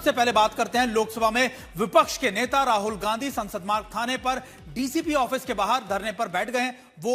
सबसे पहले बात करते हैं लोकसभा में विपक्ष के नेता राहुल गांधी संसद मार्ग थाने पर डीसीपी ऑफिस के बाहर धरने पर बैठ गए। वो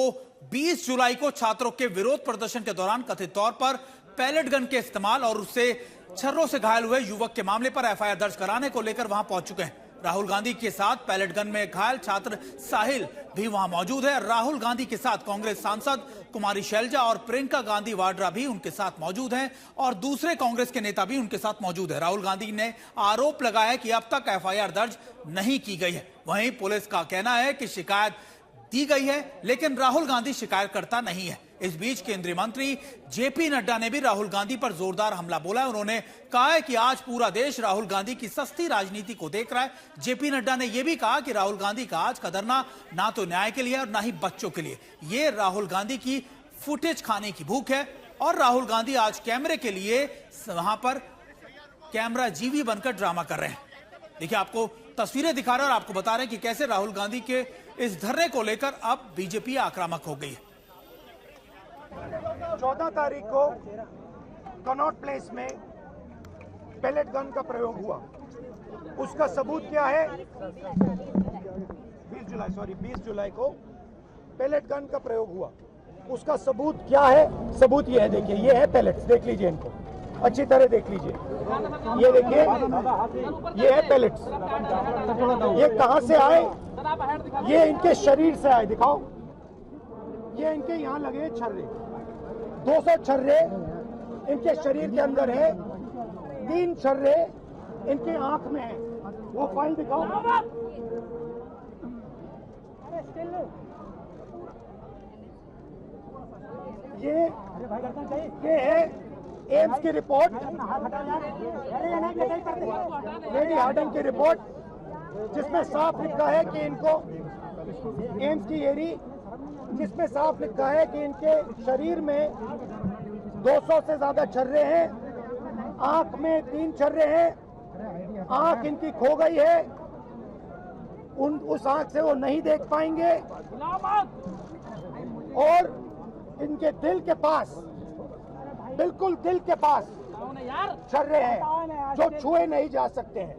20 जुलाई को छात्रों के विरोध प्रदर्शन के दौरान कथित तौर पर पैलेट गन के इस्तेमाल और उससे छर्रों से घायल हुए युवक के मामले पर एफआईआर दर्ज कराने को लेकर वहां पहुंच चुके हैं। राहुल गांधी के साथ पैलेट गन में घायल छात्र साहिल भी वहां मौजूद है। राहुल गांधी के साथ कांग्रेस सांसद कुमारी शैलजा और प्रियंका गांधी वाड्रा भी उनके साथ मौजूद हैं और दूसरे कांग्रेस के नेता भी उनके साथ मौजूद है। राहुल गांधी ने आरोप लगाया कि अब तक एफआईआर दर्ज नहीं की गई है। वहीं पुलिस का कहना है कि शिकायत दी गई है, लेकिन राहुल गांधी शिकायतकर्ता नहीं है। इस बीच केंद्रीय मंत्री जेपी नड्डा ने भी राहुल गांधी पर जोरदार हमला बोला है। उन्होंने कहा है कि आज पूरा देश राहुल गांधी की सस्ती राजनीति को देख रहा है। जेपी नड्डा ने यह भी कहा कि राहुल गांधी का आज का धरना ना तो न्याय के लिए और ना ही बच्चों के लिए, ये राहुल गांधी की फुटेज खाने की भूख है। और राहुल गांधी आज कैमरे के लिए वहां पर कैमरा जीवी बनकर ड्रामा कर रहे हैं। देखिए, आपको तस्वीरें दिखा रहे हैं और आपको बता रहे हैं कि कैसे राहुल गांधी के इस धरने को लेकर अब बीजेपी आक्रामक हो गई है। 14 तारीख को कनॉट प्लेस में पैलेट गन का प्रयोग हुआ। उसका सबूत क्या है? 20 जुलाई को पैलेट गन का प्रयोग हुआ। उसका सबूत क्या है? सबूत ये है, देखिए, ये है पैलेट्स, देख लीजिए, इनको अच्छी तरह देख लीजिए। ये देखिए, ये है पैलेट्स। ये कहां से आए? ये इनके शरीर से आए। दिखाओ, ये इनके यहाँ लगे छर्रे, 200 छर्रे इनके शरीर के अंदर है, 3 छर्रे इनके आंख में है। वो फाइल दिखाओ। ये है एम्स की रिपोर्ट, लेडी हार्डन की रिपोर्ट, जिसमें साफ लिखा है कि इनको एम्स की एरी, जिसमें साफ लिखा है कि इनके शरीर में 200 से ज्यादा छर्रे हैं, आंख में 3 छर्रे हैं, आंख इनकी खो गई है, उस आंख से वो नहीं देख पाएंगे, और इनके दिल के पास, बिल्कुल दिल के पास छर्रे हैं जो छुए नहीं जा सकते हैं।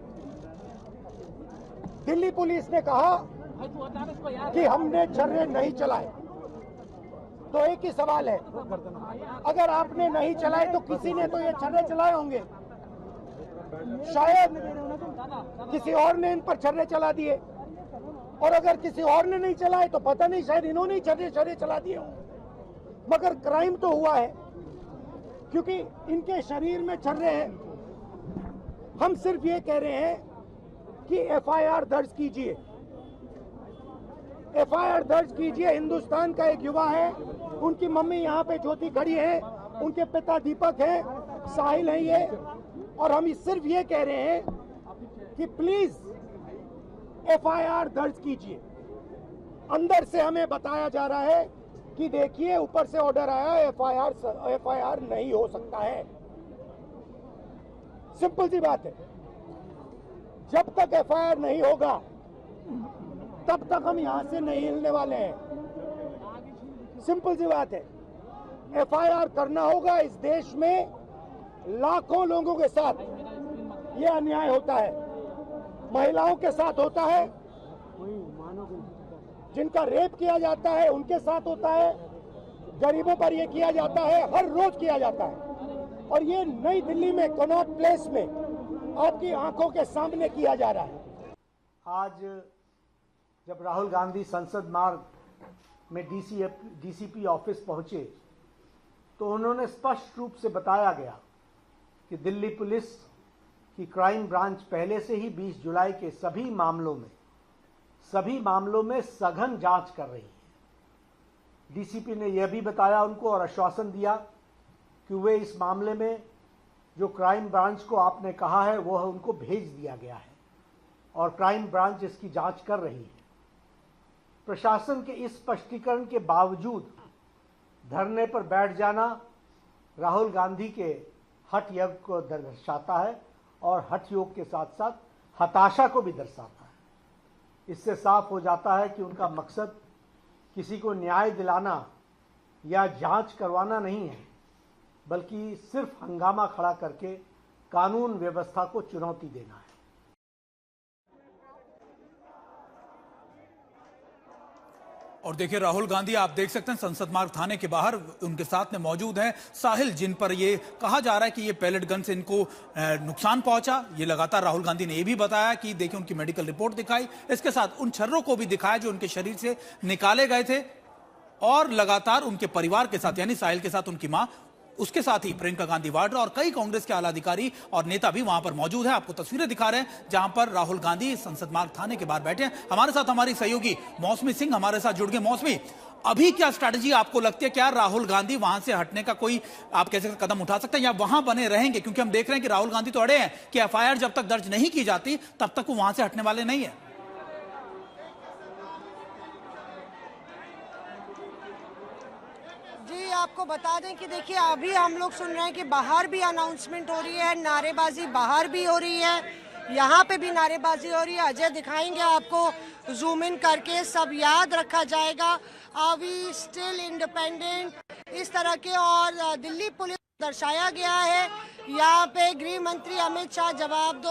दिल्ली पुलिस ने कहा कि हमने छर्रे नहीं चलाए। तो एक ही सवाल है, अगर आपने नहीं चलाए तो किसी ने तो ये छर्रे चलाए होंगे। शायद किसी और ने इन पर छर्रे चला दिए, और अगर किसी और ने नहीं चलाए तो पता नहीं, शायद इन्होंने ही छर्रे चला दिए हों। मगर क्राइम तो हुआ है, क्योंकि इनके शरीर में छर्रे हैं। हम सिर्फ ये कह रहे हैं कि एफआईआर दर्ज कीजिए, एफआईआर दर्ज कीजिए। हिंदुस्तान का एक युवा है, उनकी मम्मी यहाँ पे ज्योति खड़ी है, उनके पिता दीपक है, साहिल है ये, और हम सिर्फ ये कह रहे हैं कि प्लीज एफआईआर दर्ज कीजिए। अंदर से हमें बताया जा रहा है कि देखिए, ऊपर से ऑर्डर आया, एफआईआर नहीं हो सकता है। सिंपल सी बात है, जब तक एफआईआर नहीं होगा तब तक हम यहां से नहीं हिलने वाले हैं। सिंपल सी बात है, एफआईआर करना होगा। इस देश में लाखों लोगों के साथ ये अन्याय होता है, महिलाओं के साथ होता है, जिनका रेप किया जाता है उनके साथ होता है, गरीबों पर ये किया जाता है, हर रोज किया जाता है। और ये नई दिल्ली में कनॉट प्लेस में आपकी आंखों के सामने किया जा रहा है। आज जब राहुल गांधी संसद मार्ग में डीसीपी ऑफिस पहुंचे तो उन्होंने स्पष्ट रूप से बताया गया कि दिल्ली पुलिस की क्राइम ब्रांच पहले से ही 20 जुलाई के सभी मामलों में सघन जांच कर रही है। डीसीपी ने यह भी बताया उनको और आश्वासन दिया कि वे इस मामले में जो क्राइम ब्रांच को आपने कहा है वह उनको भेज दिया गया है और क्राइम ब्रांच इसकी जांच कर रही है। प्रशासन के इस स्पष्टीकरण के बावजूद धरने पर बैठ जाना राहुल गांधी के हठ योग को दर्शाता है और हठ योग के साथ साथ हताशा को भी दर्शाता है। इससे साफ हो जाता है कि उनका मकसद किसी को न्याय दिलाना या जांच करवाना नहीं है, बल्कि सिर्फ हंगामा खड़ा करके कानून व्यवस्था को चुनौती देना है। और देखिए राहुल गांधी आप देख सकते हैं संसद मार्ग थाने के बाहर उनके साथ में मौजूद हैं साहिल, जिन पर ये कहा जा रहा है कि ये पैलेट गन से इनको नुकसान पहुंचा। ये लगातार राहुल गांधी ने ये भी बताया कि देखिए उनकी मेडिकल रिपोर्ट दिखाई, इसके साथ उन छर्रों को भी दिखाया जो उनके शरीर से निकाले गए थे, और लगातार उनके परिवार के साथ यानी साहिल के साथ उनकी मां, उसके साथ ही प्रियंका गांधी वाड्रा और कई कांग्रेस के आला अधिकारी और नेता भी वहां पर मौजूद हैं। आपको तस्वीरें दिखा रहे हैं जहां पर राहुल गांधी संसद मार्ग थाने के बाहर बैठे हैं। हमारे साथ हमारी सहयोगी मौसमी सिंह हमारे साथ जुड़ गए। मौसमी, अभी क्या स्ट्रैटेजी आपको लगती है, क्या राहुल गांधी वहां से हटने का कोई आप कैसे कदम उठा सकते हैं या वहां बने रहेंगे? क्योंकि हम देख रहे हैं कि राहुल गांधी तो अड़े हैं कि एफआईआर जब तक दर्ज नहीं की जाती तब तक वो वहां से हटने वाले नहीं है। जी, आपको बता दें कि देखिए अभी हम लोग सुन रहे हैं कि बाहर भी अनाउंसमेंट हो रही है, नारेबाजी बाहर भी हो रही है, यहाँ पे भी नारेबाजी हो रही है। अजय दिखाएंगे आपको जूम इन करके, सब याद रखा जाएगा। आर वी स्टिल इंडिपेंडेंट, इस तरह के, और दिल्ली पुलिस दर्शाया गया है। यहाँ पे गृह मंत्री अमित शाह जवाब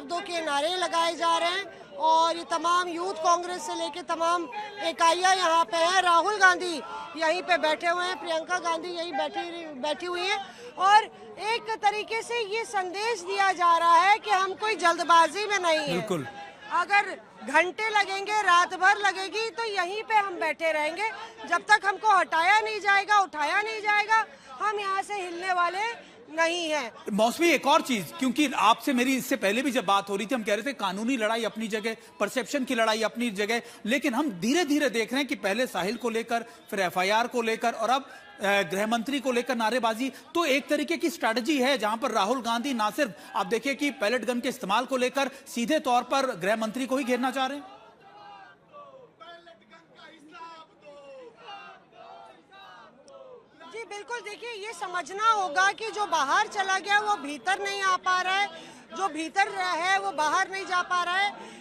दो के नारे लगाए जा रहे हैं, और ये तमाम यूथ कांग्रेस से लेके तमाम इकाइयां यहाँ पे हैं। राहुल गांधी यहीं पे बैठे हुए हैं, प्रियंका गांधी यहीं बैठी हुई हैं, और एक तरीके से ये संदेश दिया जा रहा है कि हम कोई जल्दबाजी में नहीं है। बिल्कुल, अगर घंटे लगेंगे, रात भर लगेगी, तो यहीं पे हम बैठे रहेंगे जब तक हमको हटाया नहीं जाएगा, उठाया नहीं जाएगा। हम यहाँ से हिलने वाले नहीं है। मौसमी, एक और चीज, क्योंकि आपसे मेरी इससे पहले भी जब बात हो रही थी हम कह रहे थे कानूनी लड़ाई अपनी जगह, परसेप्शन की लड़ाई अपनी जगह, लेकिन हम धीरे धीरे देख रहे हैं कि पहले साहिल को लेकर, फिर एफआईआर को लेकर, और अब गृह मंत्री को लेकर नारेबाजी। तो एक तरीके की स्ट्रैटेजी है जहां पर राहुल गांधी ना सिर्फ आप देखिए कि पैलेट गन के इस्तेमाल को लेकर सीधे तौर पर गृह मंत्री को ही घेरना चाह रहे हैं। जी बिल्कुल, देखिए ये समझना होगा कि जो बाहर चला गया वो भीतर नहीं आ पा रहा है, जो भीतर है वो बाहर नहीं जा पा रहा है।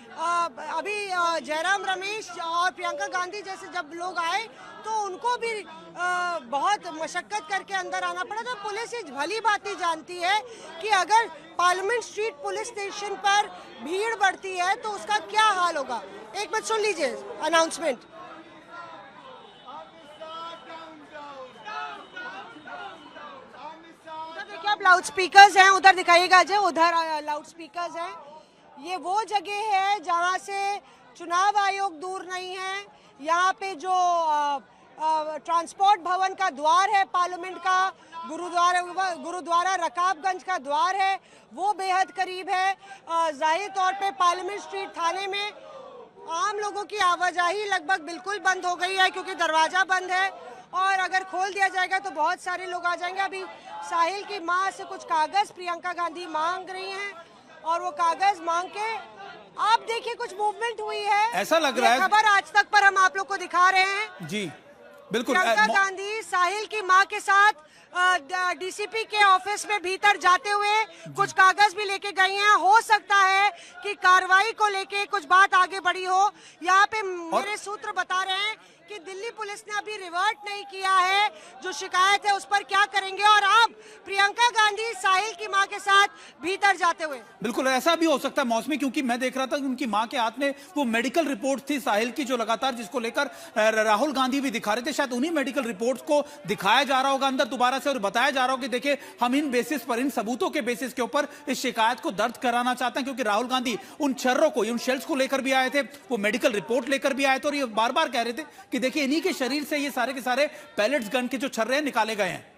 अभी जयराम रमेश और प्रियंका गांधी जैसे जब लोग आए तो उनको भी बहुत मशक्कत करके अंदर आना पड़ा। तो पुलिस इस भली भांति जानती है कि अगर पार्लियामेंट स्ट्रीट पुलिस स्टेशन पर भीड़ बढ़ती है तो उसका क्या हाल होगा। एक मिनट सुन लीजिए अनाउंसमेंट। अब लाउड स्पीकर्स हैं, उधर दिखाइएगा अजय, उधर लाउड स्पीकर्स हैं। ये वो जगह है जहां से चुनाव आयोग दूर नहीं है। यहाँ पे जो ट्रांसपोर्ट भवन का द्वार है पार्लियामेंट का, गुरुद्वारा रकाबगंज का द्वार है, वो बेहद करीब है। जाहिर तौर पे पार्लियामेंट स्ट्रीट थाने में आम लोगों की आवाजाही लगभग बिल्कुल बंद हो गई है क्योंकि दरवाजा बंद है, और अगर खोल दिया जाएगा तो बहुत सारे लोग आ जाएंगे। अभी साहिल की मां से कुछ कागज प्रियंका गांधी मांग रही हैं, और वो कागज मांग के आप देखिए कुछ मूवमेंट हुई है, ऐसा लग रहा है। खबर आज तक पर हम आप लोग को दिखा रहे हैं। जी बिल्कुल, प्रियंका गांधी साहिल की मां के साथ डीसीपी के ऑफिस में भीतर जाते हुए कुछ कागज भी लेके गई हैं। हो सकता है कि कार्रवाई को लेके कुछ बात आगे बढ़ी हो। यहाँ पे मेरे सूत्र बता रहे हैं कि दिल्ली पुलिस ने अभी रिवर्ट नहीं किया है, जो शिकायत है उस पर क्या करेंगे। और अब प्रियंका गांधी साहिल की मां के साथ भीतर जाते हुए, बिल्कुल ऐसा भी हो सकता है मौसमी, क्योंकि मैं देख रहा था कि उनकी मां के हाथ में वो मेडिकल रिपोर्ट थी साहिल की, जो लगातार जिसको लेकर राहुल गांधी भी दिखा रहे थे। शायद उन्हीं मेडिकल रिपोर्ट्स को दिखाया जा रहा होगा अंदर दोबारा से, और बताया जा रहा होगा कि देखिए हम इन बेसिस पर, इन सबूतों के बेसिस के ऊपर इस शिकायत को दर्ज कराना चाहते हैं। क्योंकि राहुल गांधी उन छर्रों को, उन शेल्स को लेकर भी आए थे, वो मेडिकल रिपोर्ट लेकर भी आए थे, और ये बार बार कह रहे थे कि देखिए इन्हीं के शरीर से ये सारे के सारे पैलेट्स गन के जो छर्रे हैं निकाले गए हैं।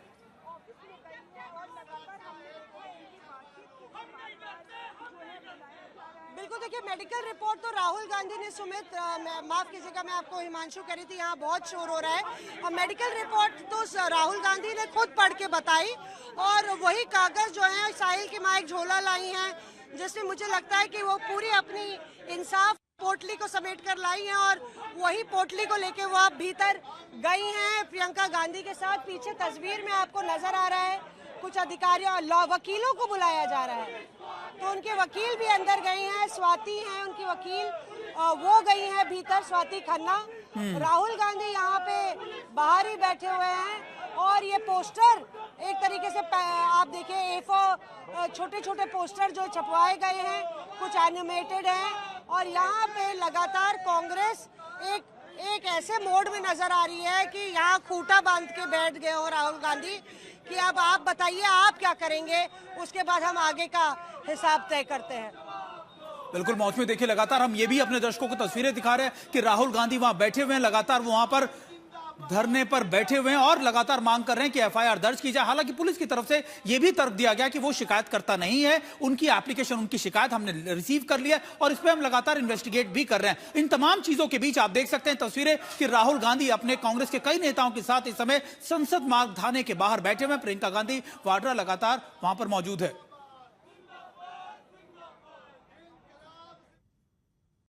बिल्कुल, देखिए मेडिकल रिपोर्ट तो राहुल गांधी ने, सुमित माफ कीजिएगा मैं आपको हिमांशु करी थी, यहाँ बहुत शोर हो रहा है। और मेडिकल रिपोर्ट तो राहुल गांधी ने खुद पढ़ के बताई, और वही कागज जो है साहिल की मां एक झोला लाई हैं, जिसमें मुझे लगता है कि वो पूरी अपनी इंसाफ पोटली को समेट कर लाई हैं, और वही पोटली को लेके वो अब भीतर गई हैं प्रियंका गांधी के साथ। पीछे तस्वीर में आपको नजर आ रहा है कुछ अधिकारियों, वकीलों को बुलाया जा रहा है, तो उनके वकील भी अंदर गए हैं। स्वाति हैं उनकी वकील, वो गई हैं भीतर, स्वाति खन्ना। राहुल गांधी यहाँ पे बाहर ही बैठे हुए हैं, और ये पोस्टर एक तरीके से आप देखिए A4 छोटे छोटे पोस्टर जो छपवाए गए हैं, कुछ एनिमेटेड हैं और यहाँ पे लगातार कांग्रेस एक ऐसे मोड में नजर आ रही है कि यहाँ खूंटा बांध के बैठ गए हो राहुल गांधी कि अब आप बताइए आप क्या करेंगे, उसके बाद हम आगे का हिसाब तय करते हैं। बिल्कुल मौसमी, देखिए लगातार हम ये भी अपने दर्शकों को तस्वीरें दिखा रहे हैं कि राहुल गांधी वहां बैठे हुए हैं, लगातार वहां पर धरने पर बैठे हुए हैं और लगातार मांग कर रहे हैं कि एफआईआर दर्ज की जाए। हालांकि पुलिस की तरफ से यह भी तर्क दिया गया कि वो शिकायत करता नहीं है, उनकी एप्लीकेशन, उनकी शिकायत हमने रिसीव कर लिया और इस पर हम लगातार इन्वेस्टिगेट भी कर रहे हैं। इन तमाम चीजों के बीच आप देख सकते हैं तस्वीरें कि राहुल गांधी अपने कांग्रेस के कई नेताओं के साथ इस समय संसद मार्ग थाने के बाहर बैठे हुए हैं। प्रियंका गांधी वाड्रा लगातार वहां पर मौजूद है।